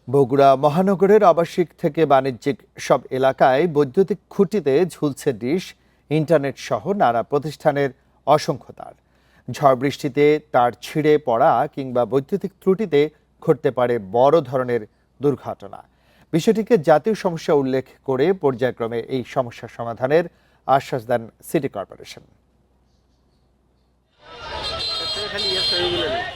বগুড়া মহানগরের আবাসিক থেকে বাণিজ্যিক সব এলাকায় বৈদ্যুতিক খুঁটিতে ঝুলছে ডিশ, ইন্টারনেট সহ নানা প্রতিষ্ঠানের অসংখ্য তার। ঝড় বৃষ্টিতে তার ছিঁড়ে পড়া কিংবা বৈদ্যুতিক ত্রুটিতে ঘটতে পারে বড় ধরনের দুর্ঘটনা। বিষয়টিকে জাতীয় সমস্যা উল্লেখ করে পর্যায়ক্রমে এই সমস্যা সমাধানের আশ্বাস দেন সিটি কর্পোরেশন।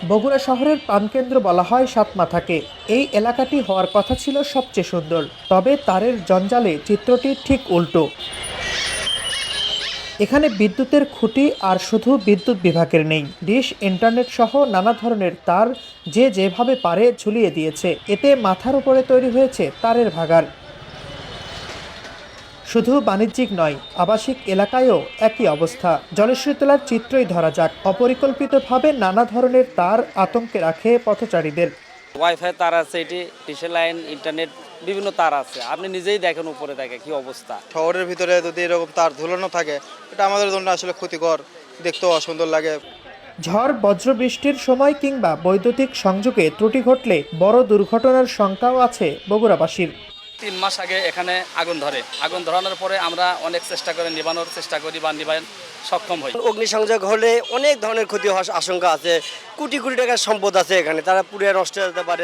বগুড়া শহরের প্রাণকেন্দ্র বলা হয় সাতমাথাকে। এই এলাকাটি হওয়ার কথা ছিল সবচেয়ে সুন্দর, তবে তারের জঞ্জালে চিত্রটি ঠিক উল্টো। এখানে বিদ্যুতের খুঁটি আর শুধু বিদ্যুৎ বিভাগের নেই, ডিশ, ইন্টারনেট সহ নানা ধরনের তার যে যেভাবে পারে ঝুলিয়ে দিয়েছে। এতে মাথার উপরে তৈরি হয়েছে তারের ভাগাড়। শুধু বাণিজ্যিক নয়, আবাসিক এলাকায়ও একই অবস্থা। জলেশ্বরী তোলার চিত্রই ধরা যাক। অপরিকল্পিতভাবে নানা ধরনের তার আতঙ্কে রাখে পথচারীদের। ওয়াইফাই তার আছে, এটি ডিশের লাইন, ইন্টারনেট, বিভিন্ন তার আছে। আপনি নিজেই দেখেন উপরে দেখে কি অবস্থা। শহরের ভিতরে যদি এরকম তার ঝুলানো থাকে, এটা আমাদের জন্য আসলে ক্ষতিকর, দেখতেও অসুন্দর লাগে। ঝড়, বজ্র বৃষ্টির সময় কিংবা বৈদ্যুতিক সংযোগে ত্রুটি ঘটলে বড় দুর্ঘটনার শঙ্কাও আছে বগুড়াবাসীর। 3 মাস আগে এখানে আগুন ধরানোর পরে আমরা অনেক চেষ্টা করে নিবানোর চেষ্টা করি বা নিবান সক্ষম হই। অগ্নিসংযোগ হলে অনেক ধরনের ক্ষতি হওয়ার আশঙ্কা আছে। কোটি কোটি টাকার সম্পদ আছে এখানে, তারা পুড়ে নষ্ট হয়ে যেতে পারে।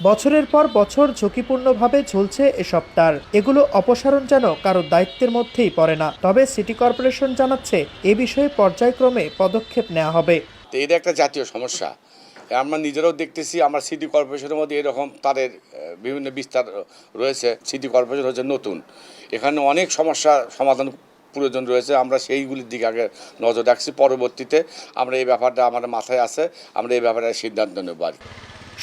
বছরের পর বছর ঝুঁকিপূর্ণভাবে ঝুলছে এসব তার। এগুলো অপসারণ যেন কারো দায়িত্বের মধ্যেই পড়ে না। তবে সিটি কর্পোরেশন জানাচ্ছে, এ বিষয়ে পর্যায়ক্রমে পদক্ষেপ নেওয়া হবে। এটা একটা জাতীয় সমস্যা। আমরা নিজেরাও দেখতেছি, আমার সিটি কর্পোরেশনের মধ্যে এরকম তাদের বিভিন্ন বিস্তার রয়েছে। সিটি কর্পোরেশন হচ্ছে নতুন, এখানে অনেক সমস্যা সমাধান প্রয়োজন রয়েছে। আমরা সেইগুলির দিকে আগে নজর রাখছি। পরবর্তীতে আমরা এই ব্যাপারটা আমাদের মাথায় আছে, আমরা এই ব্যাপারে সিদ্ধান্ত নেব।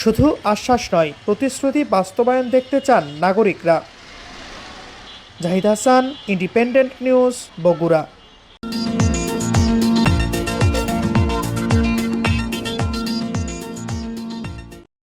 শুধু আশ্বাস নয়, প্রতিশ্রুতি বাস্তবায়ন দেখতে চান নাগরিকরা। Zahid Hasan, independent news, Bogura.